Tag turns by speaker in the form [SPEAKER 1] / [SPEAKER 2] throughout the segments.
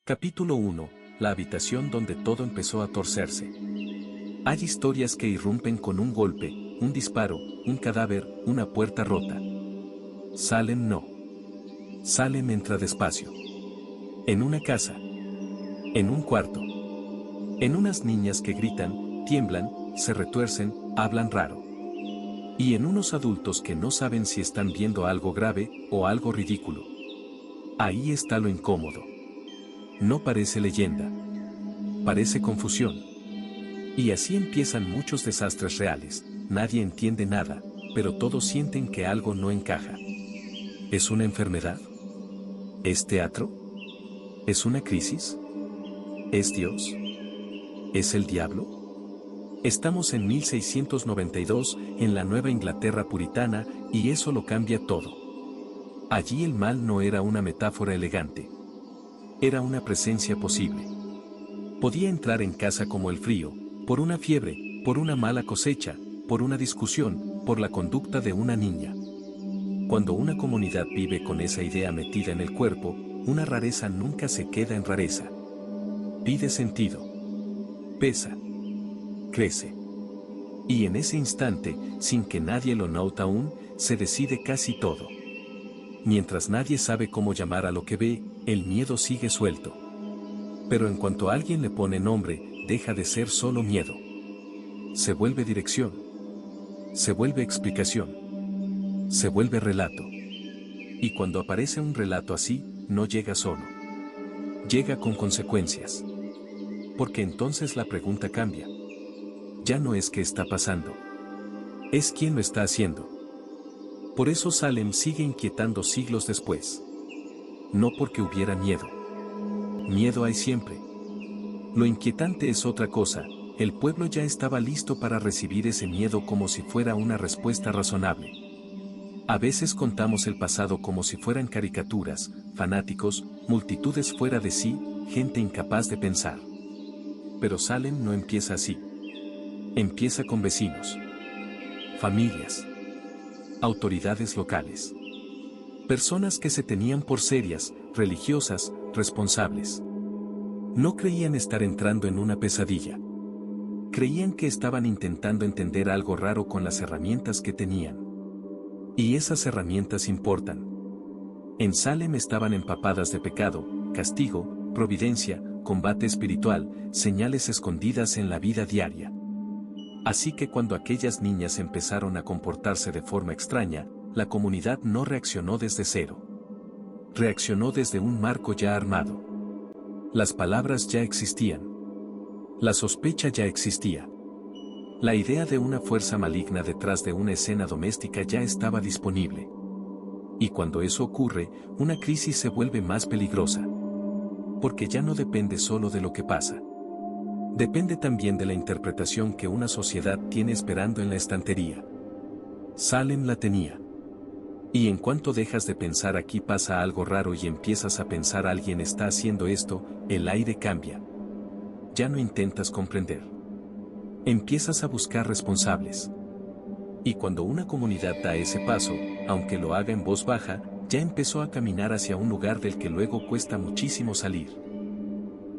[SPEAKER 1] Capítulo 1. La habitación donde todo empezó a torcerse. Hay historias que irrumpen con un golpe, un disparo, un cadáver, una puerta rota. Salem no. Salem entra despacio. En una casa. En un cuarto. En unas niñas que gritan, tiemblan, se retuercen, hablan raro. Y en unos adultos que no saben si están viendo algo grave o algo ridículo. Ahí está lo incómodo. No parece leyenda. Parece confusión. Y así empiezan muchos desastres reales. Nadie entiende nada, pero todos sienten que algo no encaja. ¿Es una enfermedad? ¿Es teatro? ¿Es una crisis? ¿Es Dios? ¿Es el diablo? Estamos en 1692, en la Nueva Inglaterra puritana, y eso lo cambia todo. Allí el mal no era una metáfora elegante. Era una presencia posible. Podía entrar en casa como el frío, por una fiebre, por una mala cosecha, por una discusión, por la conducta de una niña. Cuando una comunidad vive con esa idea metida en el cuerpo, una rareza nunca se queda en rareza. Pide sentido. Pesa. Crece. Y en ese instante, sin que nadie lo note aún, se decide casi todo. Mientras nadie sabe cómo llamar a lo que ve, el miedo sigue suelto. Pero en cuanto alguien le pone nombre, deja de ser solo miedo. Se vuelve dirección. Se vuelve explicación. Se vuelve relato. Y cuando aparece un relato así, no llega solo. Llega con consecuencias. Porque entonces la pregunta cambia. Ya no es qué está pasando. Es quién lo está haciendo. Por eso Salem sigue inquietando siglos después. No porque hubiera miedo. Miedo hay siempre. Lo inquietante es otra cosa, el pueblo ya estaba listo para recibir ese miedo como si fuera una respuesta razonable. A veces contamos el pasado como si fueran caricaturas, fanáticos, multitudes fuera de sí, gente incapaz de pensar. Pero Salem no empieza así. Empieza con vecinos. Familias. Autoridades locales. Personas que se tenían por serias, religiosas, responsables. No creían estar entrando en una pesadilla. Creían que estaban intentando entender algo raro con las herramientas que tenían. Y esas herramientas importan. En Salem estaban empapadas de pecado, castigo, providencia, combate espiritual, señales escondidas en la vida diaria. Así que cuando aquellas niñas empezaron a comportarse de forma extraña, la comunidad no reaccionó desde cero. Reaccionó desde un marco ya armado. Las palabras ya existían. La sospecha ya existía. La idea de una fuerza maligna detrás de una escena doméstica ya estaba disponible. Y cuando eso ocurre, una crisis se vuelve más peligrosa. Porque ya no depende solo de lo que pasa. Depende también de la interpretación que una sociedad tiene esperando en la estantería. Salem la tenía. Y en cuanto dejas de pensar aquí pasa algo raro y empiezas a pensar alguien está haciendo esto, el aire cambia. Ya no intentas comprender. Empiezas a buscar responsables. Y cuando una comunidad da ese paso, aunque lo haga en voz baja, ya empezó a caminar hacia un lugar del que luego cuesta muchísimo salir.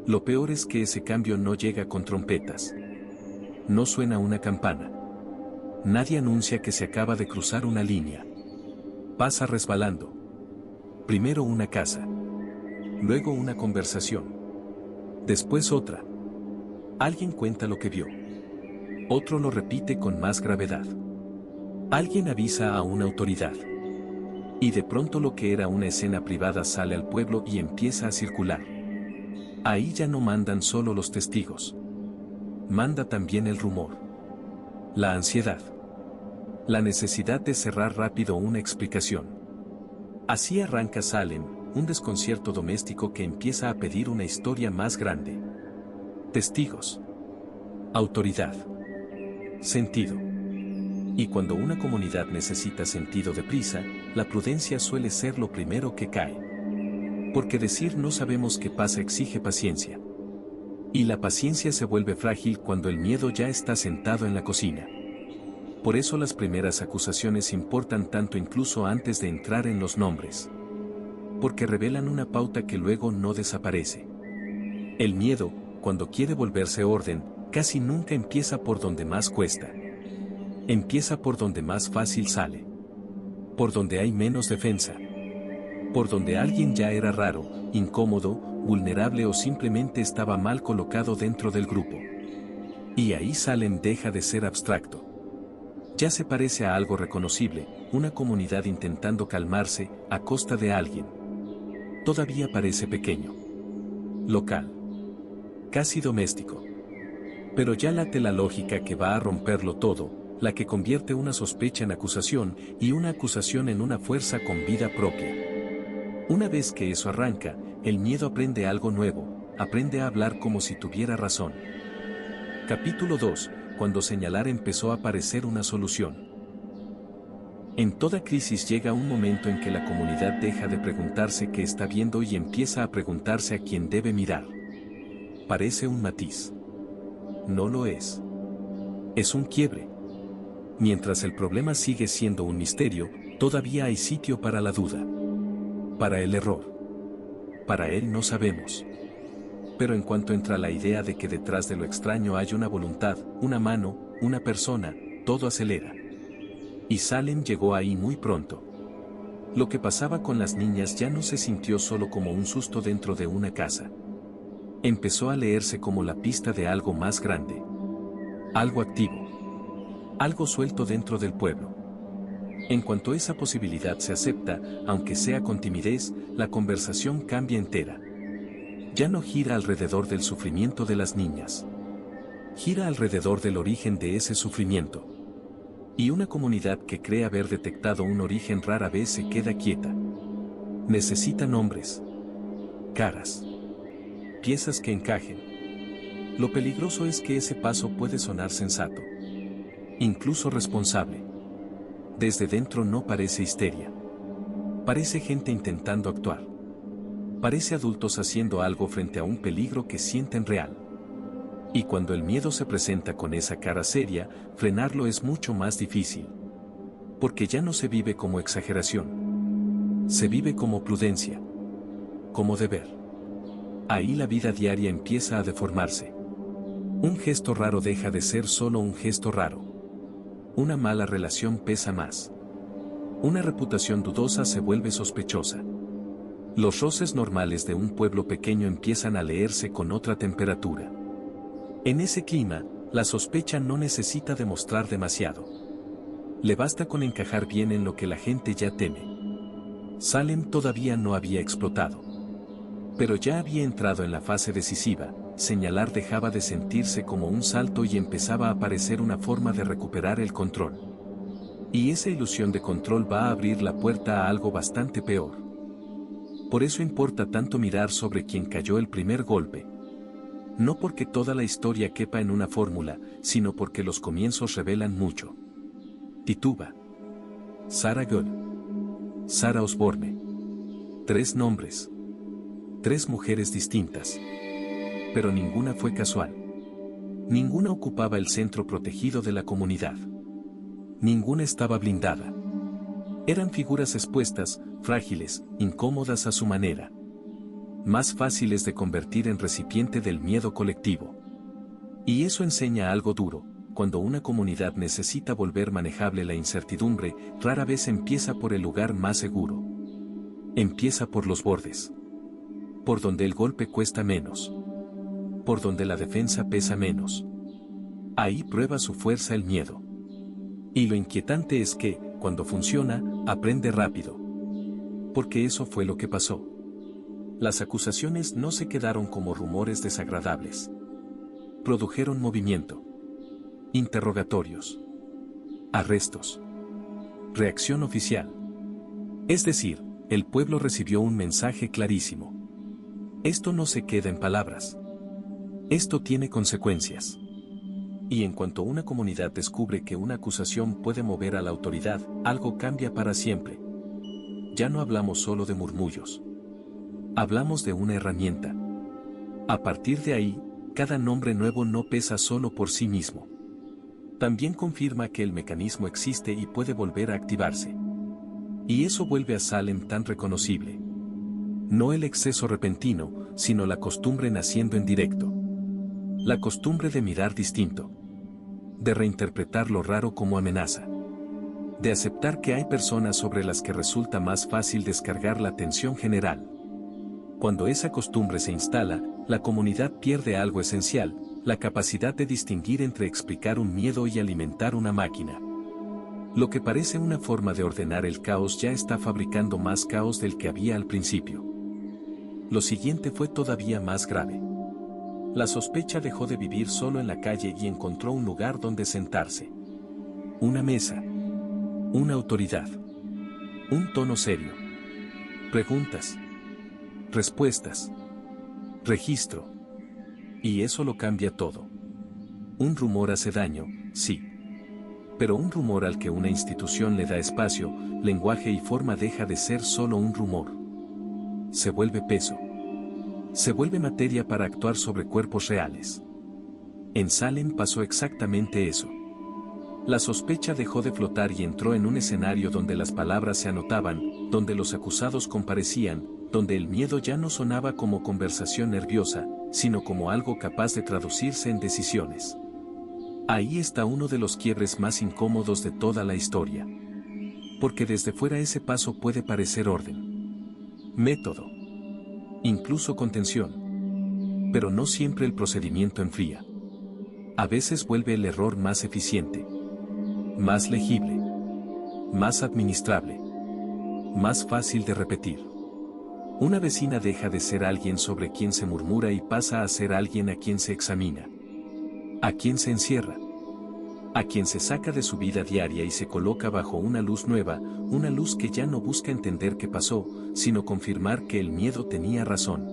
[SPEAKER 1] Lo peor es que ese cambio no llega con trompetas. No suena una campana. Nadie anuncia que se acaba de cruzar una línea. Pasa resbalando. Primero una casa. Luego una conversación. Después otra. Alguien cuenta lo que vio. Otro lo repite con más gravedad. Alguien avisa a una autoridad. Y de pronto lo que era una escena privada sale al pueblo y empieza a circular. Ahí ya no mandan solo los testigos. Manda también el rumor. La ansiedad. La necesidad de cerrar rápido una explicación. Así arranca Salem, un desconcierto doméstico que empieza a pedir una historia más grande. Testigos. Autoridad. Sentido. Y cuando una comunidad necesita sentido deprisa, la prudencia suele ser lo primero que cae. Porque decir no sabemos qué pasa exige paciencia. Y la paciencia se vuelve frágil cuando el miedo ya está sentado en la cocina. Por eso las primeras acusaciones importan tanto incluso antes de entrar en los nombres. Porque revelan una pauta que luego no desaparece. El miedo, cuando quiere volverse orden, casi nunca empieza por donde más cuesta. Empieza por donde más fácil sale. Por donde hay menos defensa. Por donde alguien ya era raro, incómodo, vulnerable o simplemente estaba mal colocado dentro del grupo. Y ahí Salem deja de ser abstracto. Ya se parece a algo reconocible, una comunidad intentando calmarse a costa de alguien. Todavía parece pequeño. Local. Casi doméstico. Pero ya late la lógica que va a romperlo todo, la que convierte una sospecha en acusación y una acusación en una fuerza con vida propia. Una vez que eso arranca, el miedo aprende algo nuevo, aprende a hablar como si tuviera razón. Capítulo 2, cuando señalar empezó a parecer una solución. En toda crisis llega un momento en que la comunidad deja de preguntarse qué está viendo y empieza a preguntarse a quién debe mirar. Parece un matiz. No lo es. Es un quiebre. Mientras el problema sigue siendo un misterio, todavía hay sitio para la duda. Para el error. Para él no sabemos. Pero en cuanto entra la idea de que detrás de lo extraño hay una voluntad, una mano, una persona, todo acelera. Y Salem llegó ahí muy pronto. Lo que pasaba con las niñas ya no se sintió solo como un susto dentro de una casa. Empezó a leerse como la pista de algo más grande. Algo activo. Algo suelto dentro del pueblo. En cuanto esa posibilidad se acepta, aunque sea con timidez, la conversación cambia entera. Ya no gira alrededor del sufrimiento de las niñas. Gira alrededor del origen de ese sufrimiento. Y una comunidad que cree haber detectado un origen rara vez se queda quieta. Necesita nombres. Caras. Piezas que encajen. Lo peligroso es que ese paso puede sonar sensato. Incluso responsable. Desde dentro no parece histeria. Parece gente intentando actuar. Parece adultos haciendo algo frente a un peligro que sienten real. Y cuando el miedo se presenta con esa cara seria, frenarlo es mucho más difícil. Porque ya no se vive como exageración. Se vive como prudencia. Como deber. Ahí la vida diaria empieza a deformarse. Un gesto raro deja de ser solo un gesto raro. Una mala relación pesa más. Una reputación dudosa se vuelve sospechosa. Los roces normales de un pueblo pequeño empiezan a leerse con otra temperatura. En ese clima, la sospecha no necesita demostrar demasiado. Le basta con encajar bien en lo que la gente ya teme. Salem todavía no había explotado. Pero ya había entrado en la fase decisiva, señalar dejaba de sentirse como un salto y empezaba a aparecer una forma de recuperar el control. Y esa ilusión de control va a abrir la puerta a algo bastante peor. Por eso importa tanto mirar sobre quien cayó el primer golpe. No porque toda la historia quepa en una fórmula, sino porque los comienzos revelan mucho. Tituba. Sarah Gull. Sarah Osborne. 3 nombres. 3 mujeres distintas. Pero ninguna fue casual. Ninguna ocupaba el centro protegido de la comunidad. Ninguna estaba blindada. Eran figuras expuestas, frágiles, incómodas a su manera. Más fáciles de convertir en recipiente del miedo colectivo. Y eso enseña algo duro: cuando una comunidad necesita volver manejable la incertidumbre, rara vez empieza por el lugar más seguro. Empieza por los bordes. Por donde el golpe cuesta menos. Por donde la defensa pesa menos. Ahí prueba su fuerza el miedo. Y lo inquietante es que, cuando funciona, aprende rápido. Porque eso fue lo que pasó. Las acusaciones no se quedaron como rumores desagradables. Produjeron movimiento. Interrogatorios. Arrestos. Reacción oficial. Es decir, el pueblo recibió un mensaje clarísimo. Esto no se queda en palabras. Esto tiene consecuencias. Y en cuanto una comunidad descubre que una acusación puede mover a la autoridad, algo cambia para siempre. Ya no hablamos solo de murmullos. Hablamos de una herramienta. A partir de ahí, cada nombre nuevo no pesa solo por sí mismo. También confirma que el mecanismo existe y puede volver a activarse. Y eso vuelve a Salem tan reconocible. No el exceso repentino, sino la costumbre naciendo en directo. La costumbre de mirar distinto. De reinterpretar lo raro como amenaza. De aceptar que hay personas sobre las que resulta más fácil descargar la atención general. Cuando esa costumbre se instala, la comunidad pierde algo esencial, la capacidad de distinguir entre explicar un miedo y alimentar una máquina. Lo que parece una forma de ordenar el caos ya está fabricando más caos del que había al principio. Lo siguiente fue todavía más grave. La sospecha dejó de vivir solo en la calle y encontró un lugar donde sentarse. Una mesa. Una autoridad. Un tono serio. Preguntas. Respuestas. Registro. Y eso lo cambia todo. Un rumor hace daño, sí. Pero un rumor al que una institución le da espacio, lenguaje y forma deja de ser solo un rumor. Se vuelve peso. Se vuelve materia para actuar sobre cuerpos reales. En Salem pasó exactamente eso. La sospecha dejó de flotar y entró en un escenario donde las palabras se anotaban, donde los acusados comparecían, donde el miedo ya no sonaba como conversación nerviosa, sino como algo capaz de traducirse en decisiones. Ahí está uno de los quiebres más incómodos de toda la historia. Porque desde fuera ese paso puede parecer orden. Método. Incluso contención. Pero no siempre el procedimiento enfría. A veces vuelve el error más eficiente. Más legible. Más administrable. Más fácil de repetir. Una vecina deja de ser alguien sobre quien se murmura y pasa a ser alguien a quien se examina. A quien se encierra. A quien se saca de su vida diaria y se coloca bajo una luz nueva, una luz que ya no busca entender qué pasó, sino confirmar que el miedo tenía razón.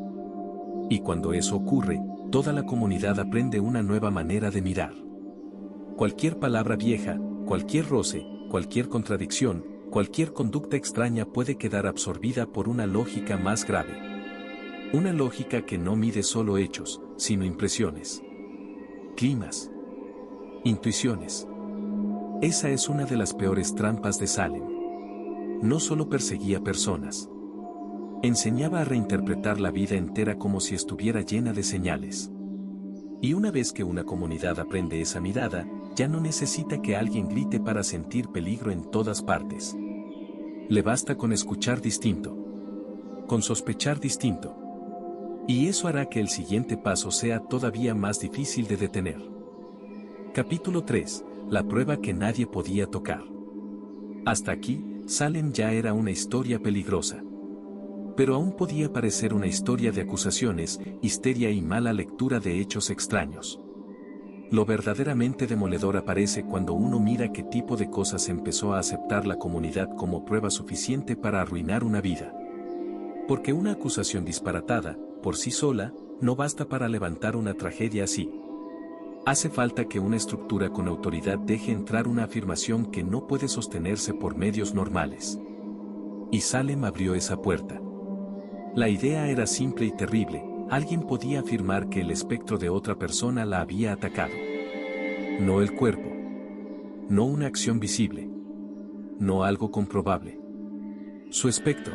[SPEAKER 1] Y cuando eso ocurre, toda la comunidad aprende una nueva manera de mirar. Cualquier palabra vieja, cualquier roce, cualquier contradicción, cualquier conducta extraña puede quedar absorbida por una lógica más grave. Una lógica que no mide solo hechos, sino impresiones. Climas. Intuiciones. Esa es una de las peores trampas de Salem. No solo perseguía personas. Enseñaba a reinterpretar la vida entera como si estuviera llena de señales. Y una vez que una comunidad aprende esa mirada, ya no necesita que alguien grite para sentir peligro en todas partes. Le basta con escuchar distinto. Con sospechar distinto. Y eso hará que el siguiente paso sea todavía más difícil de detener. Capítulo 3. La prueba que nadie podía tocar. Hasta aquí, Salem ya era una historia peligrosa. Pero aún podía parecer una historia de acusaciones, histeria y mala lectura de hechos extraños. Lo verdaderamente demoledor aparece cuando uno mira qué tipo de cosas empezó a aceptar la comunidad como prueba suficiente para arruinar una vida. Porque una acusación disparatada, por sí sola, no basta para levantar una tragedia así. Hace falta que una estructura con autoridad deje entrar una afirmación que no puede sostenerse por medios normales. Y Salem abrió esa puerta. La idea era simple y terrible. Alguien podía afirmar que el espectro de otra persona la había atacado. No el cuerpo. No una acción visible. No algo comprobable. Su espectro.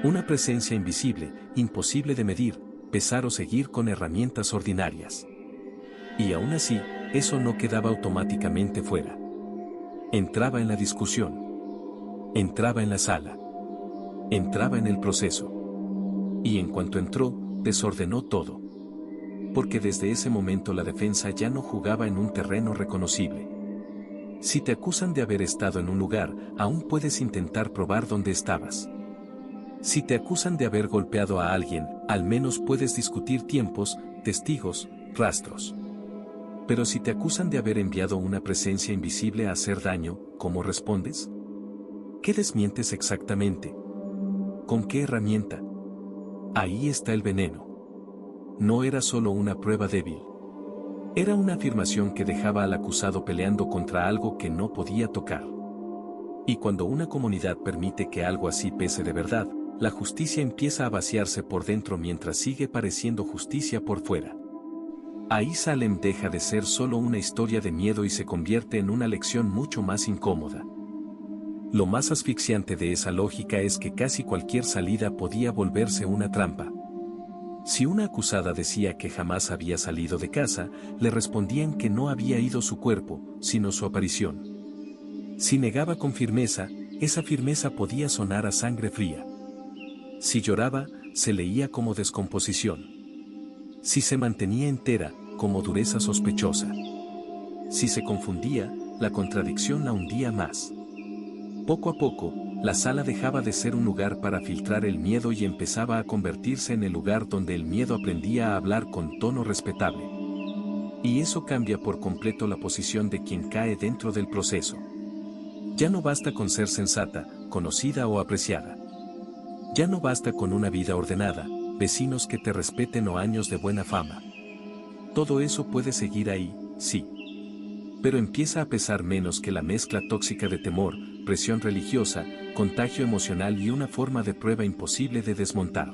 [SPEAKER 1] Una presencia invisible, imposible de medir, pesar o seguir con herramientas ordinarias. Y aún así, eso no quedaba automáticamente fuera. Entraba en la discusión. Entraba en la sala. Entraba en el proceso. Y en cuanto entró, desordenó todo. Porque desde ese momento la defensa ya no jugaba en un terreno reconocible. Si te acusan de haber estado en un lugar, aún puedes intentar probar dónde estabas. Si te acusan de haber golpeado a alguien, al menos puedes discutir tiempos, testigos, rastros. Pero si te acusan de haber enviado una presencia invisible a hacer daño, ¿cómo respondes? ¿Qué desmientes exactamente? ¿Con qué herramienta? Ahí está el veneno. No era solo una prueba débil. Era una afirmación que dejaba al acusado peleando contra algo que no podía tocar. Y cuando una comunidad permite que algo así pese de verdad, la justicia empieza a vaciarse por dentro mientras sigue pareciendo justicia por fuera. Ahí Salem deja de ser solo una historia de miedo y se convierte en una lección mucho más incómoda. Lo más asfixiante de esa lógica es que casi cualquier salida podía volverse una trampa. Si una acusada decía que jamás había salido de casa, le respondían que no había ido su cuerpo, sino su aparición. Si negaba con firmeza, esa firmeza podía sonar a sangre fría. Si lloraba, se leía como descomposición. Si se mantenía entera, como dureza sospechosa. Si se confundía, la contradicción la hundía más. Poco a poco, la sala dejaba de ser un lugar para filtrar el miedo y empezaba a convertirse en el lugar donde el miedo aprendía a hablar con tono respetable. Y eso cambia por completo la posición de quien cae dentro del proceso. Ya no basta con ser sensata, conocida o apreciada. Ya no basta con una vida ordenada, vecinos que te respeten o años de buena fama. Todo eso puede seguir ahí, sí. Pero empieza a pesar menos que la mezcla tóxica de temor, presión religiosa, contagio emocional y una forma de prueba imposible de desmontar.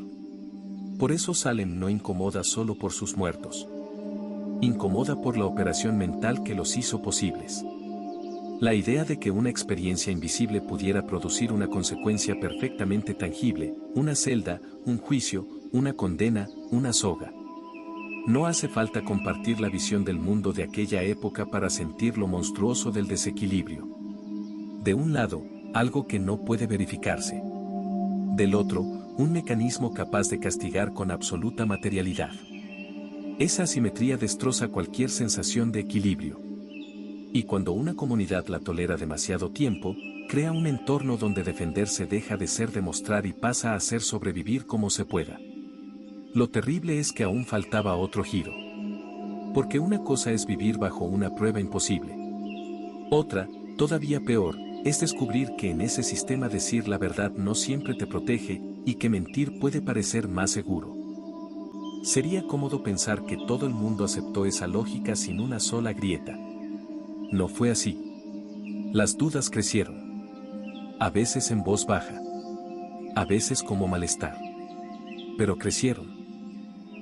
[SPEAKER 1] Por eso Salem no incomoda solo por sus muertos. Incomoda por la operación mental que los hizo posibles. La idea de que una experiencia invisible pudiera producir una consecuencia perfectamente tangible, una celda, un juicio, una condena, una soga. No hace falta compartir la visión del mundo de aquella época para sentir lo monstruoso del desequilibrio. De un lado, algo que no puede verificarse. Del otro, un mecanismo capaz de castigar con absoluta materialidad. Esa asimetría destroza cualquier sensación de equilibrio. Y cuando una comunidad la tolera demasiado tiempo, crea un entorno donde defenderse deja de ser demostrar y pasa a ser sobrevivir como se pueda. Lo terrible es que aún faltaba otro giro. Porque una cosa es vivir bajo una prueba imposible. Otra, todavía peor, es descubrir que en ese sistema decir la verdad no siempre te protege, y que mentir puede parecer más seguro. Sería cómodo pensar que todo el mundo aceptó esa lógica sin una sola grieta. No fue así. Las dudas crecieron. A veces en voz baja. A veces como malestar. Pero crecieron.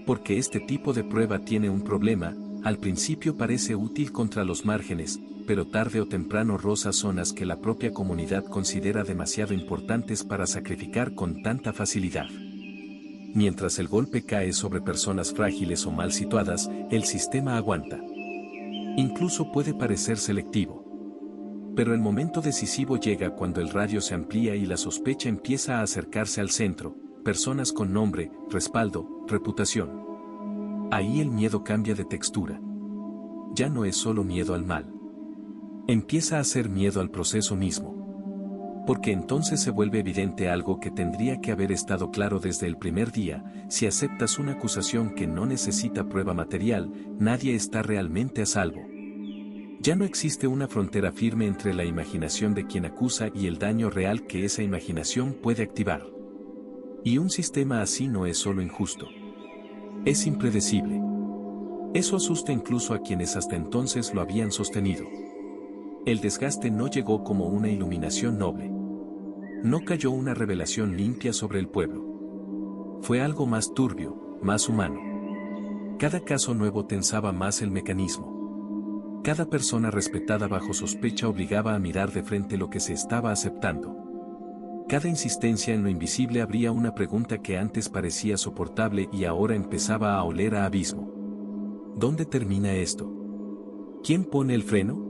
[SPEAKER 1] Porque este tipo de prueba tiene un problema, al principio parece útil contra los márgenes, pero tarde o temprano roza zonas que la propia comunidad considera demasiado importantes para sacrificar con tanta facilidad. Mientras el golpe cae sobre personas frágiles o mal situadas, el sistema aguanta. Incluso puede parecer selectivo. Pero el momento decisivo llega cuando el radio se amplía y la sospecha empieza a acercarse al centro, personas con nombre, respaldo, reputación. Ahí el miedo cambia de textura. Ya no es solo miedo al mal. Empieza a ser miedo al proceso mismo. Porque entonces se vuelve evidente algo que tendría que haber estado claro desde el primer día: si aceptas una acusación que no necesita prueba material, nadie está realmente a salvo. Ya no existe una frontera firme entre la imaginación de quien acusa y el daño real que esa imaginación puede activar. Y un sistema así no es solo injusto. Es impredecible. Eso asusta incluso a quienes hasta entonces lo habían sostenido. El desgaste no llegó como una iluminación noble. No cayó una revelación limpia sobre el pueblo. Fue algo más turbio, más humano. Cada caso nuevo tensaba más el mecanismo. Cada persona respetada bajo sospecha obligaba a mirar de frente lo que se estaba aceptando. Cada insistencia en lo invisible abría una pregunta que antes parecía soportable y ahora empezaba a oler a abismo. ¿Dónde termina esto? ¿Quién pone el freno?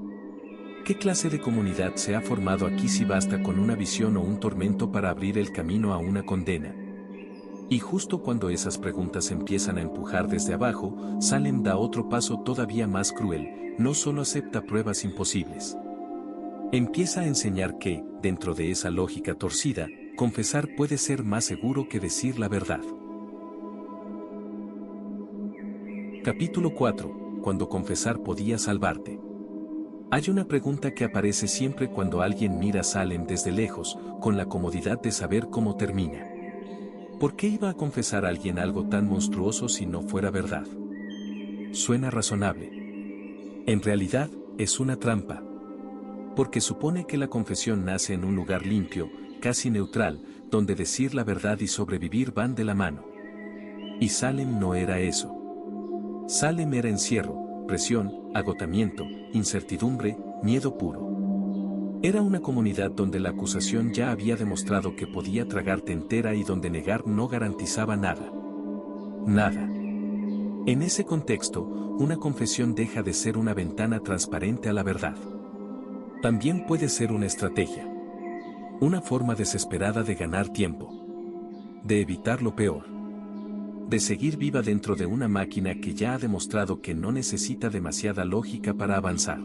[SPEAKER 1] ¿Qué clase de comunidad se ha formado aquí si basta con una visión o un tormento para abrir el camino a una condena? Y justo cuando esas preguntas empiezan a empujar desde abajo, Salem da otro paso todavía más cruel: no solo acepta pruebas imposibles. Empieza a enseñar que, dentro de esa lógica torcida, confesar puede ser más seguro que decir la verdad. Capítulo 4. Cuando confesar podía salvarte. Hay una pregunta que aparece siempre cuando alguien mira a Salem desde lejos, con la comodidad de saber cómo termina. ¿Por qué iba a confesar a alguien algo tan monstruoso si no fuera verdad? Suena razonable. En realidad, es una trampa. Porque supone que la confesión nace en un lugar limpio, casi neutral, donde decir la verdad y sobrevivir van de la mano. Y Salem no era eso. Salem era encierro, presión, agotamiento, incertidumbre, miedo puro. Era una comunidad donde la acusación ya había demostrado que podía tragarte entera y donde negar no garantizaba nada. Nada. En ese contexto, una confesión deja de ser una ventana transparente a la verdad. También puede ser una estrategia. Una forma desesperada de ganar tiempo. De evitar lo peor. De seguir viva dentro de una máquina que ya ha demostrado que no necesita demasiada lógica para avanzar.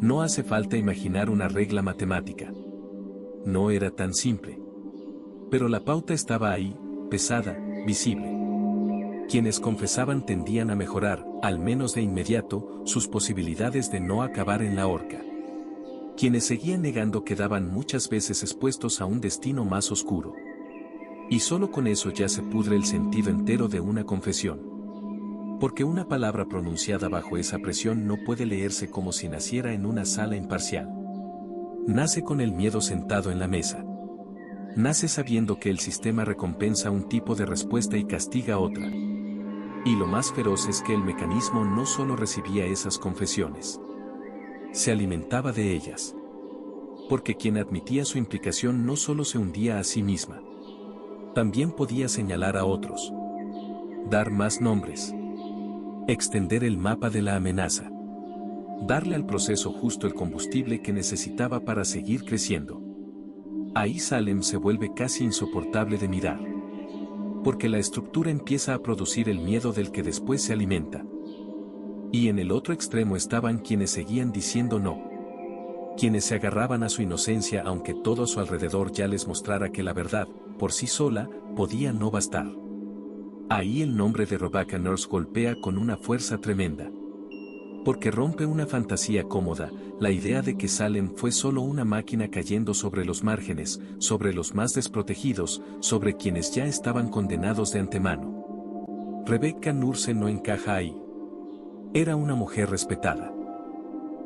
[SPEAKER 1] No hace falta imaginar una regla matemática. No era tan simple. Pero la pauta estaba ahí, pesada, visible. Quienes confesaban tendían a mejorar, al menos de inmediato, sus posibilidades de no acabar en la horca. Quienes seguían negando quedaban muchas veces expuestos a un destino más oscuro. Y solo con eso ya se pudre el sentido entero de una confesión. Porque una palabra pronunciada bajo esa presión no puede leerse como si naciera en una sala imparcial. Nace con el miedo sentado en la mesa. Nace sabiendo que el sistema recompensa un tipo de respuesta y castiga otra. Y lo más feroz es que el mecanismo no solo recibía esas confesiones. Se alimentaba de ellas. Porque quien admitía su implicación no solo se hundía a sí misma. También podía señalar a otros. Dar más nombres. Extender el mapa de la amenaza. Darle al proceso justo el combustible que necesitaba para seguir creciendo. Ahí Salem se vuelve casi insoportable de mirar. Porque la estructura empieza a producir el miedo del que después se alimenta. Y en el otro extremo estaban quienes seguían diciendo no. Quienes se agarraban a su inocencia aunque todo a su alrededor ya les mostrara que la verdad, por sí sola, podía no bastar. Ahí el nombre de Rebecca Nurse golpea con una fuerza tremenda. Porque rompe una fantasía cómoda, la idea de que Salem fue solo una máquina cayendo sobre los márgenes, sobre los más desprotegidos, sobre quienes ya estaban condenados de antemano. Rebecca Nurse no encaja ahí. Era una mujer respetada.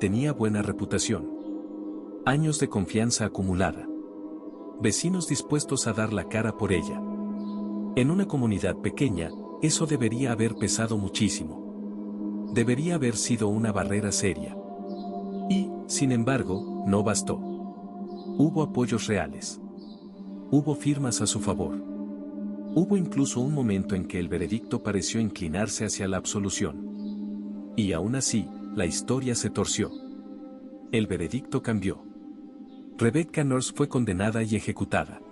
[SPEAKER 1] Tenía buena reputación. Años de confianza acumulada. Vecinos dispuestos a dar la cara por ella. En una comunidad pequeña, eso debería haber pesado muchísimo. Debería haber sido una barrera seria. Y, sin embargo, no bastó. Hubo apoyos reales. Hubo firmas a su favor. Hubo incluso un momento en que el veredicto pareció inclinarse hacia la absolución. Y aún así, la historia se torció. El veredicto cambió. Rebecca Nurse fue condenada y ejecutada.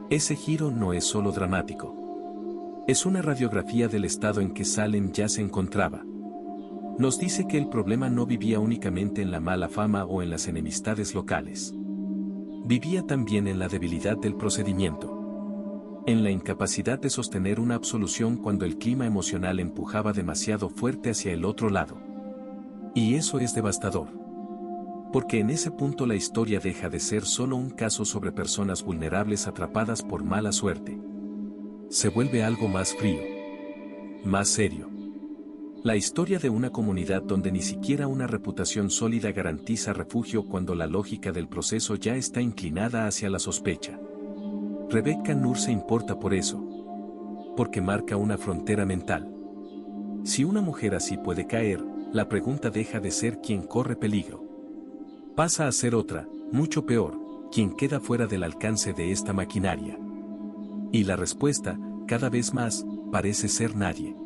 [SPEAKER 1] Ese giro no es solo dramático. Es una radiografía del estado en que Salem ya se encontraba. Nos dice que el problema no vivía únicamente en la mala fama o en las enemistades locales. Vivía también en la debilidad del procedimiento. En la incapacidad de sostener una absolución cuando el clima emocional empujaba demasiado fuerte hacia el otro lado. Y eso es devastador. Porque en ese punto la historia deja de ser solo un caso sobre personas vulnerables atrapadas por mala suerte. Se vuelve algo más frío. Más serio. La historia de una comunidad donde ni siquiera una reputación sólida garantiza refugio cuando la lógica del proceso ya está inclinada hacia la sospecha. Rebecca Nurse importa por eso. Porque marca una frontera mental. Si una mujer así puede caer, la pregunta deja de ser quién corre peligro. Pasa a ser otra, mucho peor, quien queda fuera del alcance de esta maquinaria. Y la respuesta, cada vez más, parece ser nadie.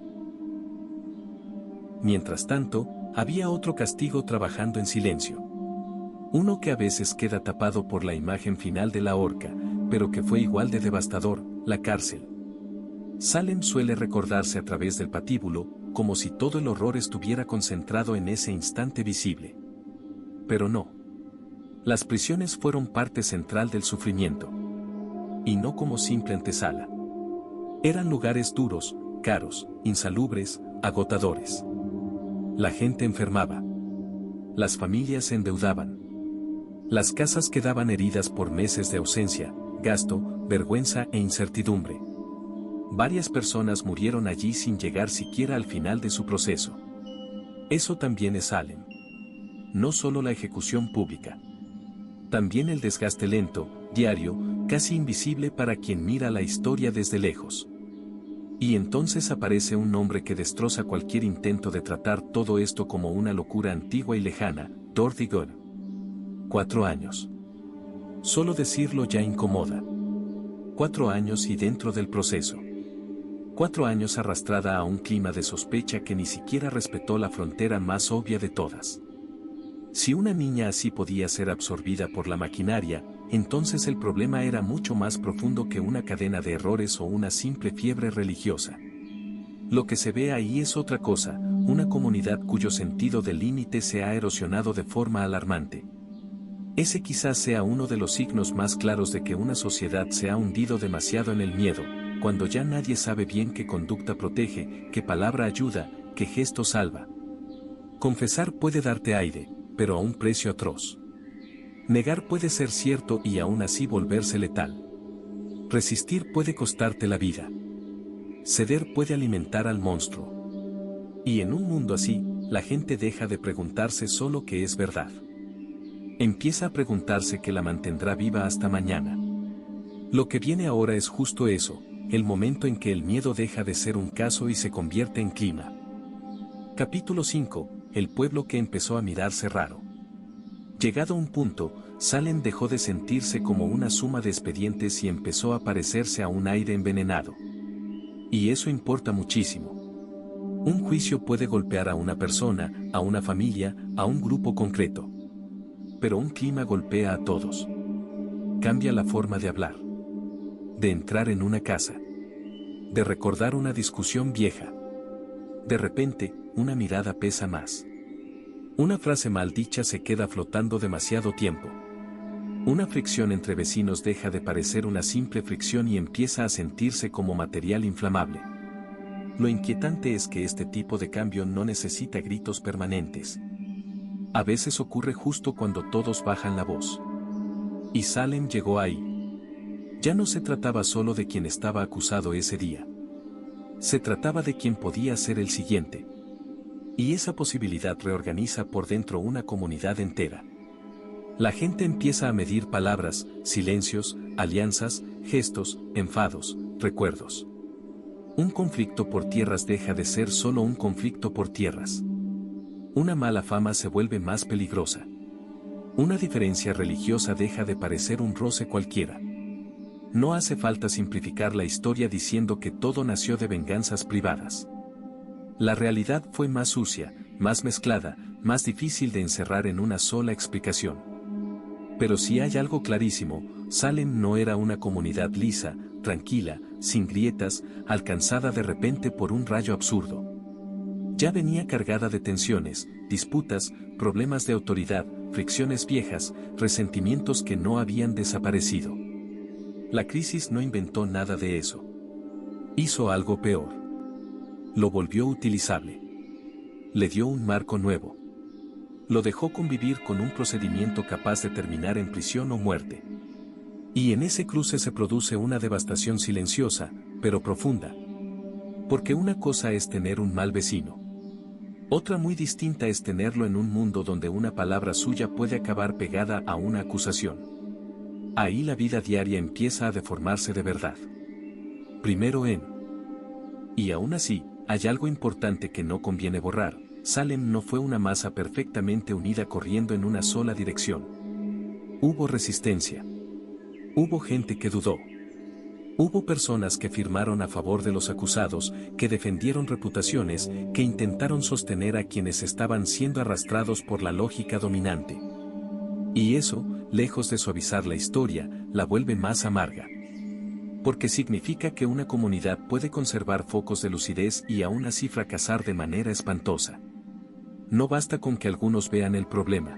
[SPEAKER 1] Mientras tanto, había otro castigo trabajando en silencio. Uno que a veces queda tapado por la imagen final de la horca, pero que fue igual de devastador, la cárcel. Salem suele recordarse a través del patíbulo, como si todo el horror estuviera concentrado en ese instante visible. Pero no. Las prisiones fueron parte central del sufrimiento. Y no como simple antesala. Eran lugares duros, caros, insalubres, agotadores. La gente enfermaba. Las familias se endeudaban. Las casas quedaban heridas por meses de ausencia, gasto, vergüenza e incertidumbre. Varias personas murieron allí sin llegar siquiera al final de su proceso. Eso también es Salem. No solo la ejecución pública. También el desgaste lento, diario, casi invisible para quien mira la historia desde lejos. Y entonces aparece un nombre que destroza cualquier intento de tratar todo esto como una locura antigua y lejana, Dorothy Good. 4 años. Solo decirlo ya incomoda. 4 años y dentro del proceso. 4 años arrastrada a un clima de sospecha que ni siquiera respetó la frontera más obvia de todas. Si una niña así podía ser absorbida por la maquinaria, entonces el problema era mucho más profundo que una cadena de errores o una simple fiebre religiosa. Lo que se ve ahí es otra cosa, una comunidad cuyo sentido del límite se ha erosionado de forma alarmante. Ese quizás sea uno de los signos más claros de que una sociedad se ha hundido demasiado en el miedo, cuando ya nadie sabe bien qué conducta protege, qué palabra ayuda, qué gesto salva. Confesar puede darte aire, pero a un precio atroz. Negar puede ser cierto y aún así volverse letal. Resistir puede costarte la vida. Ceder puede alimentar al monstruo. Y en un mundo así, la gente deja de preguntarse solo qué es verdad. Empieza a preguntarse qué la mantendrá viva hasta mañana. Lo que viene ahora es justo eso, el momento en que el miedo deja de ser un caso y se convierte en clima. Capítulo 5. El pueblo que empezó a mirarse raro. Llegado a un punto, Salem dejó de sentirse como una suma de expedientes y empezó a parecerse a un aire envenenado. Y eso importa muchísimo. Un juicio puede golpear a una persona, a una familia, a un grupo concreto. Pero un clima golpea a todos. Cambia la forma de hablar. De entrar en una casa. De recordar una discusión vieja. De repente, una mirada pesa más. Una frase mal dicha se queda flotando demasiado tiempo. Una fricción entre vecinos deja de parecer una simple fricción y empieza a sentirse como material inflamable. Lo inquietante es que este tipo de cambio no necesita gritos permanentes. A veces ocurre justo cuando todos bajan la voz. Y Salem llegó ahí. Ya no se trataba solo de quien estaba acusado ese día. Se trataba de quien podía ser el siguiente. Y esa posibilidad reorganiza por dentro una comunidad entera. La gente empieza a medir palabras, silencios, alianzas, gestos, enfados, recuerdos. Un conflicto por tierras deja de ser solo un conflicto por tierras. Una mala fama se vuelve más peligrosa. Una diferencia religiosa deja de parecer un roce cualquiera. No hace falta simplificar la historia diciendo que todo nació de venganzas privadas. La realidad fue más sucia, más mezclada, más difícil de encerrar en una sola explicación. Pero si hay algo clarísimo, Salem no era una comunidad lisa, tranquila, sin grietas, alcanzada de repente por un rayo absurdo. Ya venía cargada de tensiones, disputas, problemas de autoridad, fricciones viejas, resentimientos que no habían desaparecido. La crisis no inventó nada de eso. Hizo algo peor. Lo volvió utilizable. Le dio un marco nuevo. Lo dejó convivir con un procedimiento capaz de terminar en prisión o muerte. Y en ese cruce se produce una devastación silenciosa, pero profunda. Porque una cosa es tener un mal vecino. Otra muy distinta es tenerlo en un mundo donde una palabra suya puede acabar pegada a una acusación. Ahí la vida diaria empieza a deformarse de verdad. Primero en. Y aún así, hay algo importante que no conviene borrar. Salem no fue una masa perfectamente unida corriendo en una sola dirección. Hubo resistencia. Hubo gente que dudó. Hubo personas que firmaron a favor de los acusados, que defendieron reputaciones, que intentaron sostener a quienes estaban siendo arrastrados por la lógica dominante. Y eso, lejos de suavizar la historia, la vuelve más amarga. Porque significa que una comunidad puede conservar focos de lucidez y aún así fracasar de manera espantosa. No basta con que algunos vean el problema.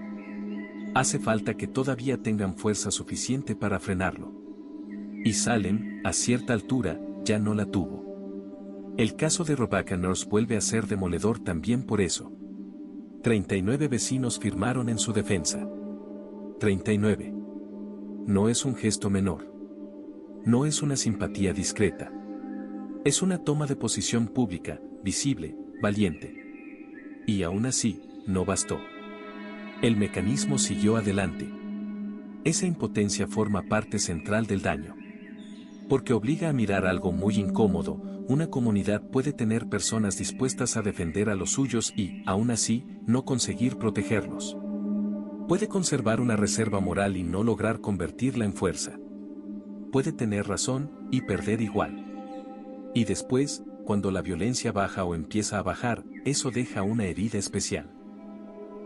[SPEAKER 1] Hace falta que todavía tengan fuerza suficiente para frenarlo. Y Salem, a cierta altura, ya no la tuvo. El caso de Rebecca Nurse vuelve a ser demoledor también por eso. 39 vecinos firmaron en su defensa. 39. No es un gesto menor. No es una simpatía discreta. Es una toma de posición pública, visible, valiente. Y aún así, no bastó. El mecanismo siguió adelante. Esa impotencia forma parte central del daño. Porque obliga a mirar algo muy incómodo. Una comunidad puede tener personas dispuestas a defender a los suyos y, aún así, no conseguir protegerlos. Puede conservar una reserva moral y no lograr convertirla en fuerza. Puede tener razón y perder igual. Y después, cuando la violencia baja o empieza a bajar, eso deja una herida especial.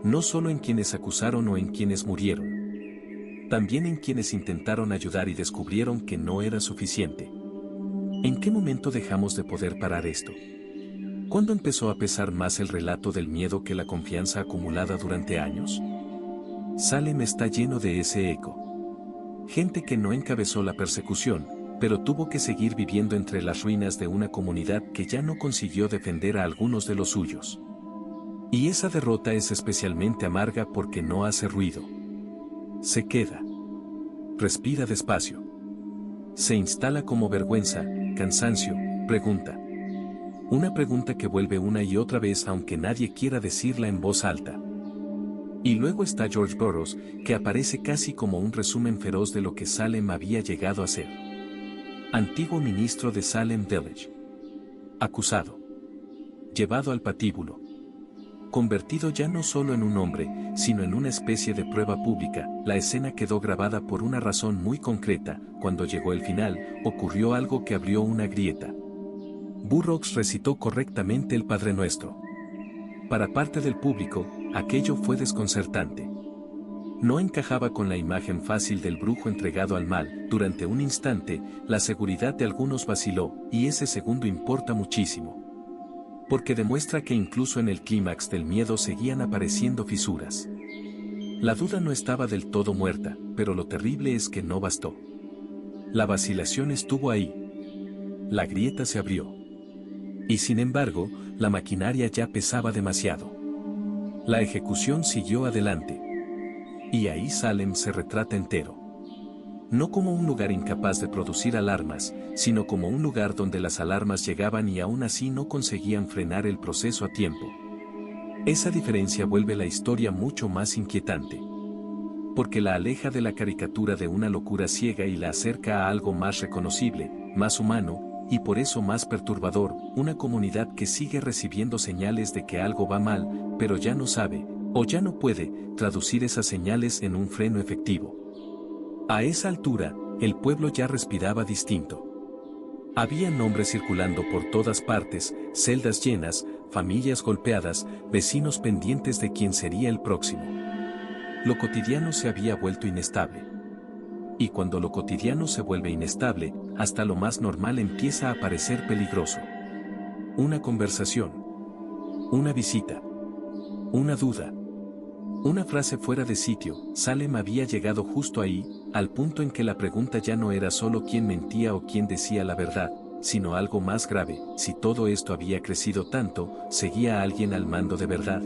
[SPEAKER 1] No solo en quienes acusaron o en quienes murieron. También en quienes intentaron ayudar y descubrieron que no era suficiente. ¿En qué momento dejamos de poder parar esto? ¿Cuándo empezó a pesar más el relato del miedo que la confianza acumulada durante años? Salem está lleno de ese eco. Gente que no encabezó la persecución, pero tuvo que seguir viviendo entre las ruinas de una comunidad que ya no consiguió defender a algunos de los suyos. Y esa derrota es especialmente amarga porque no hace ruido. Se queda. Respira despacio. Se instala como vergüenza, cansancio, pregunta. Una pregunta que vuelve una y otra vez aunque nadie quiera decirla en voz alta. Y luego está George Burroughs, que aparece casi como un resumen feroz de lo que Salem había llegado a ser. Antiguo ministro de Salem Village. Acusado. Llevado al patíbulo. Convertido ya no solo en un hombre, sino en una especie de prueba pública. La escena quedó grabada por una razón muy concreta. Cuando llegó el final, ocurrió algo que abrió una grieta. Burroughs recitó correctamente el Padre Nuestro. Para parte del público, aquello fue desconcertante. No encajaba con la imagen fácil del brujo entregado al mal. Durante un instante, la seguridad de algunos vaciló, y ese segundo importa muchísimo. Porque demuestra que incluso en el clímax del miedo seguían apareciendo fisuras. La duda no estaba del todo muerta, pero lo terrible es que no bastó. La vacilación estuvo ahí. La grieta se abrió. Y sin embargo, la maquinaria ya pesaba demasiado. La ejecución siguió adelante. Y ahí Salem se retrata entero. No como un lugar incapaz de producir alarmas, sino como un lugar donde las alarmas llegaban y aún así no conseguían frenar el proceso a tiempo. Esa diferencia vuelve la historia mucho más inquietante. Porque la aleja de la caricatura de una locura ciega y la acerca a algo más reconocible, más humano, y por eso más perturbador, una comunidad que sigue recibiendo señales de que algo va mal, pero ya no sabe, o ya no puede, traducir esas señales en un freno efectivo. A esa altura, el pueblo ya respiraba distinto. Había nombres circulando por todas partes, celdas llenas, familias golpeadas, vecinos pendientes de quién sería el próximo. Lo cotidiano se había vuelto inestable. Y cuando lo cotidiano se vuelve inestable, hasta lo más normal empieza a parecer peligroso. Una conversación. Una visita. Una duda. Una frase fuera de sitio. Salem había llegado justo ahí, al punto en que la pregunta ya no era solo quién mentía o quién decía la verdad, sino algo más grave: si todo esto había crecido tanto, ¿seguía alguien al mando de verdad?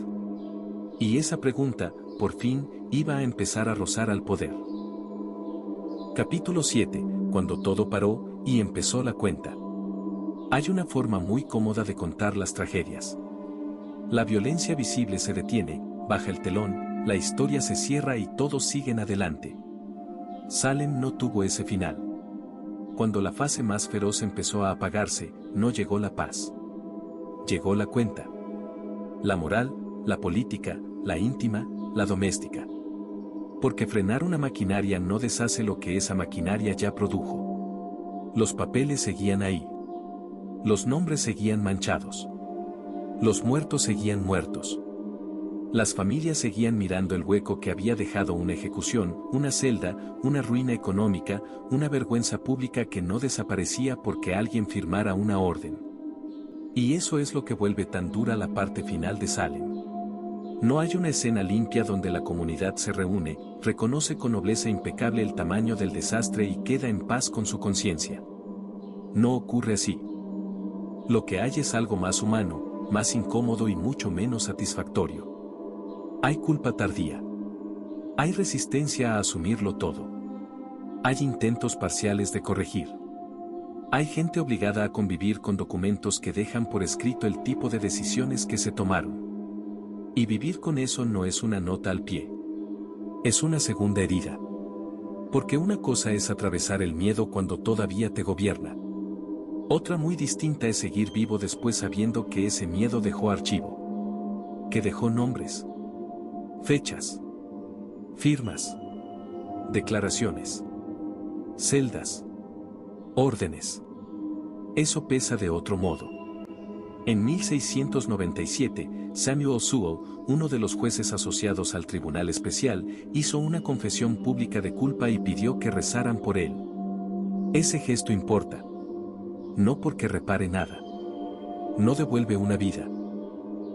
[SPEAKER 1] Y esa pregunta, por fin, iba a empezar a rozar al poder. Capítulo 7, cuando todo paró, y empezó la cuenta. Hay una forma muy cómoda de contar las tragedias. La violencia visible se detiene, baja el telón, la historia se cierra y todos siguen adelante. Salem no tuvo ese final. Cuando la fase más feroz empezó a apagarse, no llegó la paz. Llegó la cuenta. La moral, la política, la íntima, la doméstica. Porque frenar una maquinaria no deshace lo que esa maquinaria ya produjo. Los papeles seguían ahí. Los nombres seguían manchados. Los muertos seguían muertos. Las familias seguían mirando el hueco que había dejado una ejecución, una celda, una ruina económica, una vergüenza pública que no desaparecía porque alguien firmara una orden. Y eso es lo que vuelve tan dura la parte final de Salem. No hay una escena limpia donde la comunidad se reúne, reconoce con nobleza impecable el tamaño del desastre y queda en paz con su conciencia. No ocurre así. Lo que hay es algo más humano, más incómodo y mucho menos satisfactorio. Hay culpa tardía. Hay resistencia a asumirlo todo. Hay intentos parciales de corregir. Hay gente obligada a convivir con documentos que dejan por escrito el tipo de decisiones que se tomaron. Y vivir con eso no es una nota al pie. Es una segunda herida. Porque una cosa es atravesar el miedo cuando todavía te gobierna. Otra muy distinta es seguir vivo después sabiendo que ese miedo dejó archivo. Que dejó nombres. Fechas. Firmas. Declaraciones. Celdas. Órdenes. Eso pesa de otro modo. En 1697, Samuel Sewall, uno de los jueces asociados al Tribunal Especial, hizo una confesión pública de culpa y pidió que rezaran por él. Ese gesto importa. No porque repare nada. No devuelve una vida.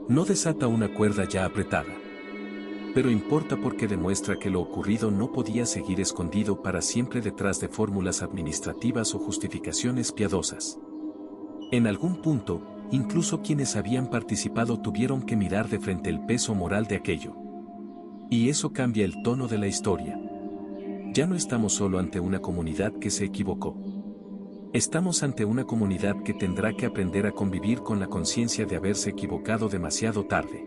[SPEAKER 1] No desata una cuerda ya apretada. Pero importa porque demuestra que lo ocurrido no podía seguir escondido para siempre detrás de fórmulas administrativas o justificaciones piadosas. En algún punto, incluso quienes habían participado tuvieron que mirar de frente el peso moral de aquello. Y eso cambia el tono de la historia. Ya no estamos solo ante una comunidad que se equivocó. Estamos ante una comunidad que tendrá que aprender a convivir con la conciencia de haberse equivocado demasiado tarde.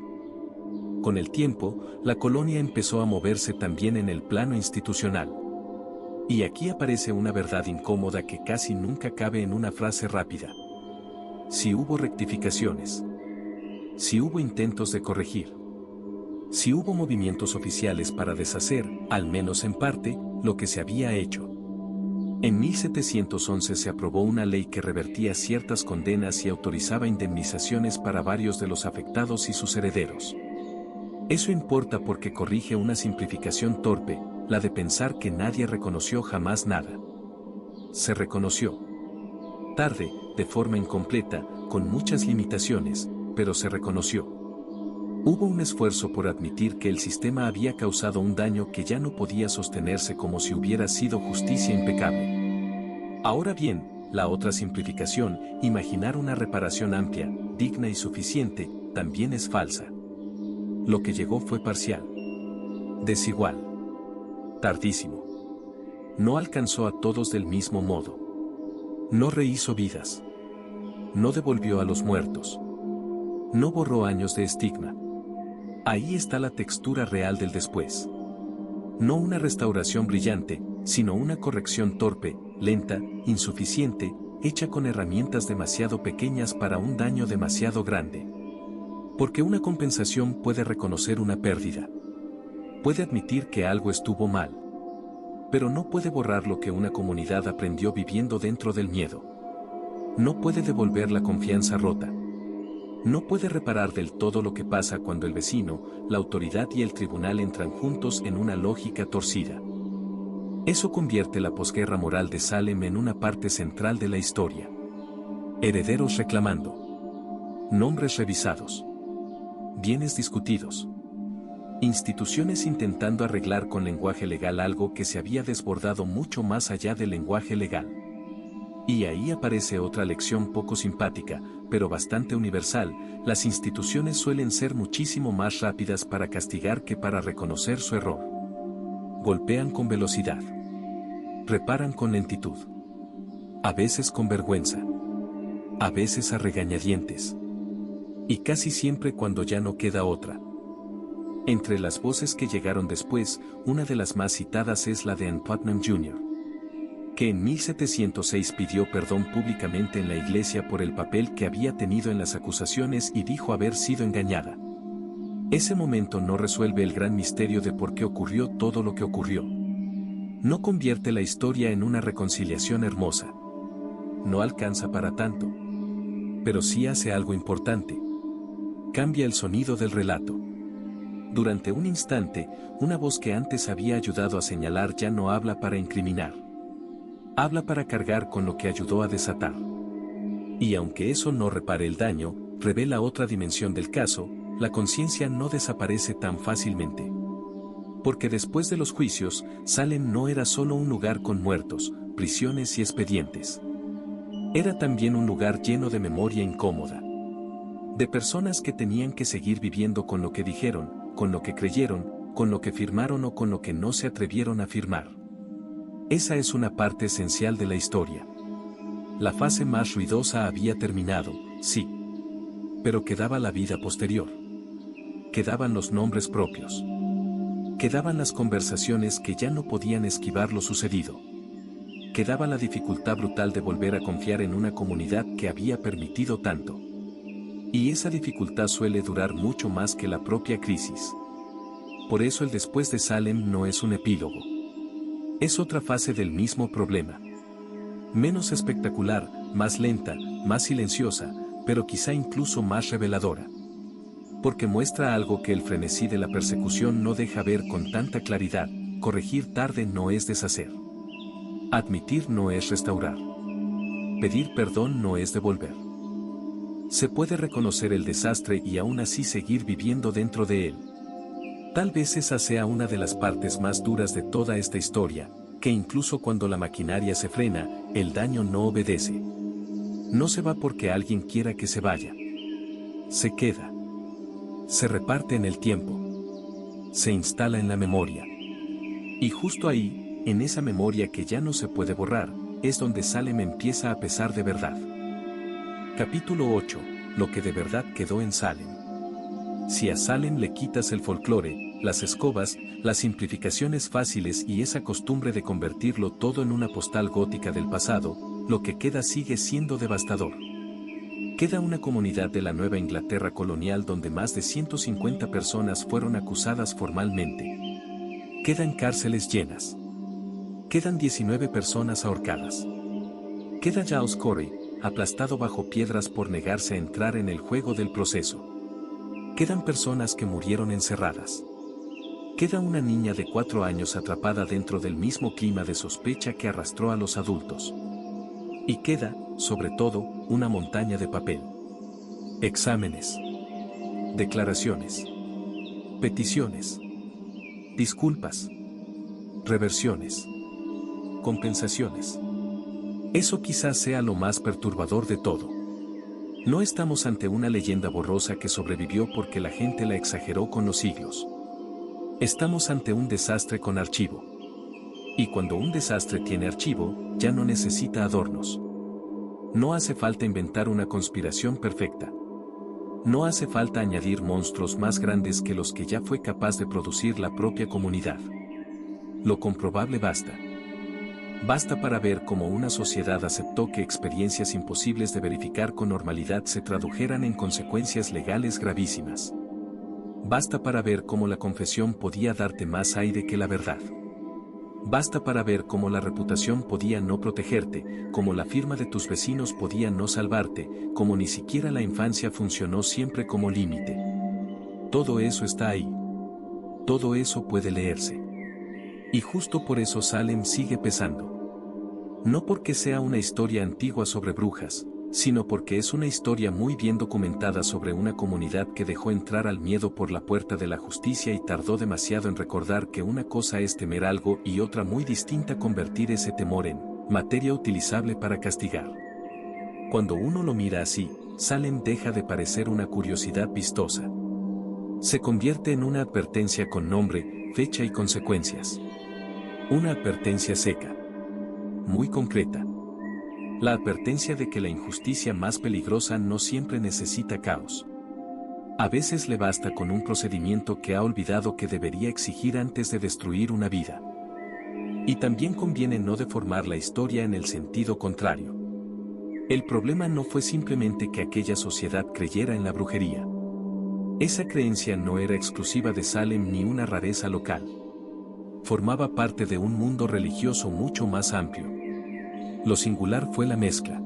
[SPEAKER 1] Con el tiempo, la colonia empezó a moverse también en el plano institucional. Y aquí aparece una verdad incómoda que casi nunca cabe en una frase rápida. Si hubo rectificaciones. Si hubo intentos de corregir. Si hubo movimientos oficiales para deshacer, al menos en parte, lo que se había hecho. En 1711 se aprobó una ley que revertía ciertas condenas y autorizaba indemnizaciones para varios de los afectados y sus herederos. Eso importa porque corrige una simplificación torpe, la de pensar que nadie reconoció jamás nada. Se reconoció. Tarde, de forma incompleta, con muchas limitaciones, pero se reconoció. Hubo un esfuerzo por admitir que el sistema había causado un daño que ya no podía sostenerse como si hubiera sido justicia impecable. Ahora bien, la otra simplificación, imaginar una reparación amplia, digna y suficiente, también es falsa. Lo que llegó fue parcial. Desigual. Tardísimo. No alcanzó a todos del mismo modo. No rehizo vidas. No devolvió a los muertos. No borró años de estigma. Ahí está la textura real del después. No una restauración brillante, sino una corrección torpe, lenta, insuficiente, hecha con herramientas demasiado pequeñas para un daño demasiado grande. Porque una compensación puede reconocer una pérdida. Puede admitir que algo estuvo mal. Pero no puede borrar lo que una comunidad aprendió viviendo dentro del miedo. No puede devolver la confianza rota. No puede reparar del todo lo que pasa cuando el vecino, la autoridad y el tribunal entran juntos en una lógica torcida. Eso convierte la posguerra moral de Salem en una parte central de la historia. Herederos reclamando. Nombres revisados. Bienes discutidos. Instituciones intentando arreglar con lenguaje legal algo que se había desbordado mucho más allá del lenguaje legal. Y ahí aparece otra lección poco simpática, pero bastante universal: las instituciones suelen ser muchísimo más rápidas para castigar que para reconocer su error. Golpean con velocidad. Reparan con lentitud. A veces con vergüenza. A veces a regañadientes. Y casi siempre cuando ya no queda otra. Entre las voces que llegaron después, una de las más citadas es la de Ann Putnam Jr., que en 1706 pidió perdón públicamente en la iglesia por el papel que había tenido en las acusaciones y dijo haber sido engañada. Ese momento no resuelve el gran misterio de por qué ocurrió todo lo que ocurrió. No convierte la historia en una reconciliación hermosa. No alcanza para tanto. Pero sí hace algo importante. Cambia el sonido del relato. Durante un instante, una voz que antes había ayudado a señalar ya no habla para incriminar. Habla para cargar con lo que ayudó a desatar. Y aunque eso no repare el daño, revela otra dimensión del caso: la conciencia no desaparece tan fácilmente. Porque después de los juicios, Salem no era solo un lugar con muertos, prisiones y expedientes. Era también un lugar lleno de memoria incómoda. De personas que tenían que seguir viviendo con lo que dijeron, con lo que creyeron, con lo que firmaron o con lo que no se atrevieron a firmar. Esa es una parte esencial de la historia. La fase más ruidosa había terminado, sí. Pero quedaba la vida posterior. Quedaban los nombres propios. Quedaban las conversaciones que ya no podían esquivar lo sucedido. Quedaba la dificultad brutal de volver a confiar en una comunidad que había permitido tanto. Y esa dificultad suele durar mucho más que la propia crisis. Por eso el después de Salem no es un epílogo. Es otra fase del mismo problema. Menos espectacular, más lenta, más silenciosa, pero quizá incluso más reveladora. Porque muestra algo que el frenesí de la persecución no deja ver con tanta claridad: corregir tarde no es deshacer. Admitir no es restaurar. Pedir perdón no es devolver. Se puede reconocer el desastre y aún así seguir viviendo dentro de él. Tal vez esa sea una de las partes más duras de toda esta historia, que incluso cuando la maquinaria se frena, el daño no obedece. No se va porque alguien quiera que se vaya. Se queda. Se reparte en el tiempo. Se instala en la memoria. Y justo ahí, en esa memoria que ya no se puede borrar, es donde Salem empieza a pesar de verdad. Capítulo 8. Lo que de verdad quedó en Salem. Si a Salem le quitas el folclore, las escobas, las simplificaciones fáciles y esa costumbre de convertirlo todo en una postal gótica del pasado, lo que queda sigue siendo devastador. Queda una comunidad de la Nueva Inglaterra colonial donde más de 150 personas fueron acusadas formalmente. Quedan cárceles llenas. Quedan 19 personas ahorcadas. Queda Giles Corey, aplastado bajo piedras por negarse a entrar en el juego del proceso. Quedan personas que murieron encerradas. Queda una niña de 4 años atrapada dentro del mismo clima de sospecha que arrastró a los adultos. Y queda, sobre todo, una montaña de papel. Exámenes. Declaraciones. Peticiones. Disculpas. Reversiones. Compensaciones. Eso quizás sea lo más perturbador de todo. No estamos ante una leyenda borrosa que sobrevivió porque la gente la exageró con los siglos. Estamos ante un desastre con archivo. Y cuando un desastre tiene archivo, ya no necesita adornos. No hace falta inventar una conspiración perfecta. No hace falta añadir monstruos más grandes que los que ya fue capaz de producir la propia comunidad. Lo comprobable basta. Basta para ver cómo una sociedad aceptó que experiencias imposibles de verificar con normalidad se tradujeran en consecuencias legales gravísimas. Basta para ver cómo la confesión podía darte más aire que la verdad. Basta para ver cómo la reputación podía no protegerte, cómo la firma de tus vecinos podía no salvarte, cómo ni siquiera la infancia funcionó siempre como límite. Todo eso está ahí. Todo eso puede leerse. Y justo por eso Salem sigue pesando. No porque sea una historia antigua sobre brujas, sino porque es una historia muy bien documentada sobre una comunidad que dejó entrar al miedo por la puerta de la justicia y tardó demasiado en recordar que una cosa es temer algo y otra muy distinta convertir ese temor en materia utilizable para castigar. Cuando uno lo mira así, Salem deja de parecer una curiosidad vistosa. Se convierte en una advertencia con nombre, fecha y consecuencias. Una advertencia seca. Muy concreta. La advertencia de que la injusticia más peligrosa no siempre necesita caos. A veces le basta con un procedimiento que ha olvidado que debería exigir antes de destruir una vida. Y también conviene no deformar la historia en el sentido contrario. El problema no fue simplemente que aquella sociedad creyera en la brujería. Esa creencia no era exclusiva de Salem ni una rareza local. Formaba parte de un mundo religioso mucho más amplio. Lo singular fue la mezcla.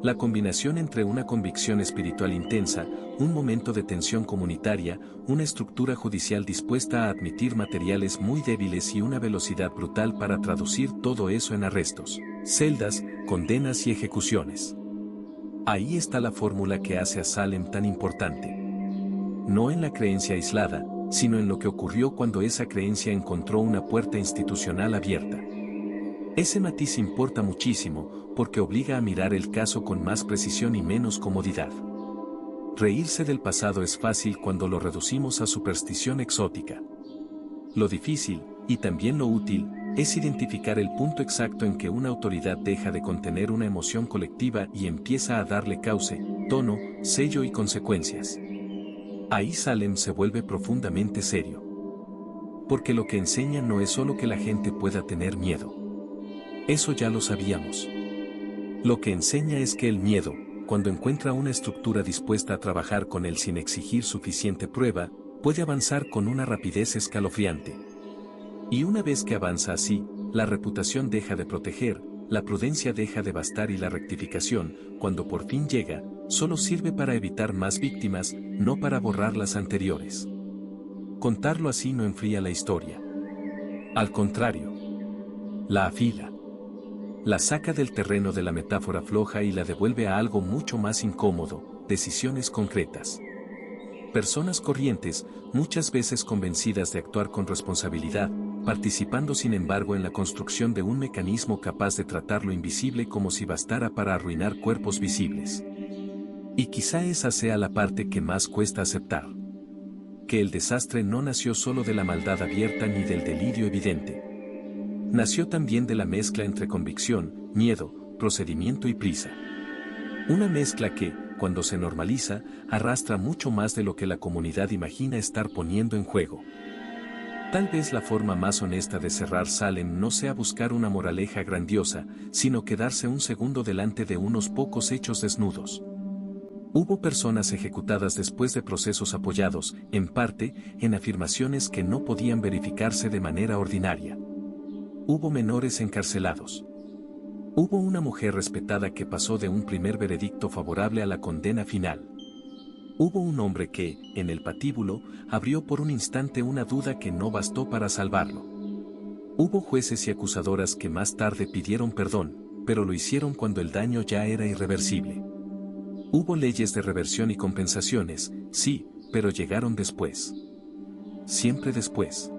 [SPEAKER 1] La combinación entre una convicción espiritual intensa, un momento de tensión comunitaria, una estructura judicial dispuesta a admitir materiales muy débiles y una velocidad brutal para traducir todo eso en arrestos, celdas, condenas y ejecuciones. Ahí está la fórmula que hace a Salem tan importante. No en la creencia aislada, sino en lo que ocurrió cuando esa creencia encontró una puerta institucional abierta. Ese matiz importa muchísimo, porque obliga a mirar el caso con más precisión y menos comodidad. Reírse del pasado es fácil cuando lo reducimos a superstición exótica. Lo difícil, y también lo útil, es identificar el punto exacto en que una autoridad deja de contener una emoción colectiva y empieza a darle cauce, tono, sello y consecuencias. Ahí Salem se vuelve profundamente serio. Porque lo que enseña no es solo que la gente pueda tener miedo. Eso ya lo sabíamos. Lo que enseña es que el miedo, cuando encuentra una estructura dispuesta a trabajar con él sin exigir suficiente prueba, puede avanzar con una rapidez escalofriante. Y una vez que avanza así, la reputación deja de proteger, la prudencia deja de bastar y la rectificación, cuando por fin llega, solo sirve para evitar más víctimas, no para borrar las anteriores. Contarlo así no enfría la historia. Al contrario, la afila. La saca del terreno de la metáfora floja y la devuelve a algo mucho más incómodo, decisiones concretas. Personas corrientes, muchas veces convencidas de actuar con responsabilidad, participando sin embargo en la construcción de un mecanismo capaz de tratar lo invisible como si bastara para arruinar cuerpos visibles. Y quizá esa sea la parte que más cuesta aceptar. Que el desastre no nació solo de la maldad abierta ni del delirio evidente. Nació también de la mezcla entre convicción, miedo, procedimiento y prisa. Una mezcla que, cuando se normaliza, arrastra mucho más de lo que la comunidad imagina estar poniendo en juego. Tal vez la forma más honesta de cerrar Salem no sea buscar una moraleja grandiosa, sino quedarse un segundo delante de unos pocos hechos desnudos. Hubo personas ejecutadas después de procesos apoyados, en parte, en afirmaciones que no podían verificarse de manera ordinaria. Hubo menores encarcelados. Hubo una mujer respetada que pasó de un primer veredicto favorable a la condena final. Hubo un hombre que, en el patíbulo, abrió por un instante una duda que no bastó para salvarlo. Hubo jueces y acusadoras que más tarde pidieron perdón, pero lo hicieron cuando el daño ya era irreversible. Hubo leyes de reversión y compensaciones, sí, pero llegaron después. Siempre después.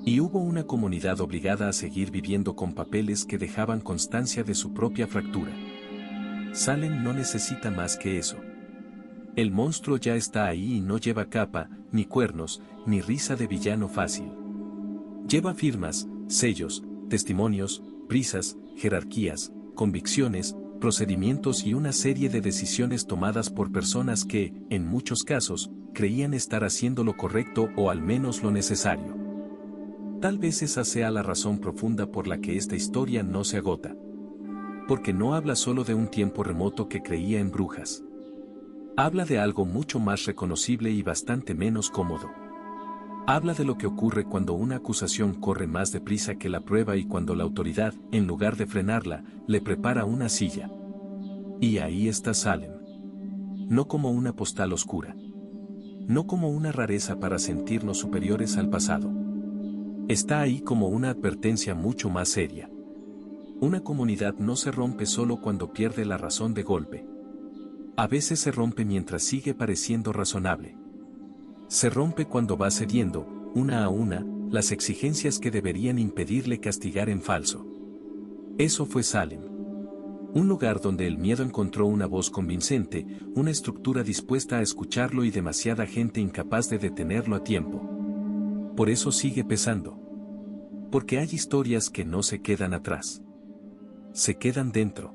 [SPEAKER 1] Y hubo una comunidad obligada a seguir viviendo con papeles que dejaban constancia de su propia fractura. Salem no necesita más que eso. El monstruo ya está ahí y no lleva capa, ni cuernos, ni risa de villano fácil. Lleva firmas, sellos, testimonios, prisas, jerarquías, convicciones, procedimientos y una serie de decisiones tomadas por personas que, en muchos casos, creían estar haciendo lo correcto o al menos lo necesario. Tal vez esa sea la razón profunda por la que esta historia no se agota. Porque no habla solo de un tiempo remoto que creía en brujas. Habla de algo mucho más reconocible y bastante menos cómodo. Habla de lo que ocurre cuando una acusación corre más deprisa que la prueba y cuando la autoridad, en lugar de frenarla, le prepara una silla. Y ahí está Salem. No como una postal oscura. No como una rareza para sentirnos superiores al pasado. Está ahí como una advertencia mucho más seria. Una comunidad no se rompe solo cuando pierde la razón de golpe. A veces se rompe mientras sigue pareciendo razonable. Se rompe cuando va cediendo, una a una, las exigencias que deberían impedirle castigar en falso. Eso fue Salem. Un lugar donde el miedo encontró una voz convincente, una estructura dispuesta a escucharlo y demasiada gente incapaz de detenerlo a tiempo. Por eso sigue pesando. Porque hay historias que no se quedan atrás. Se quedan dentro.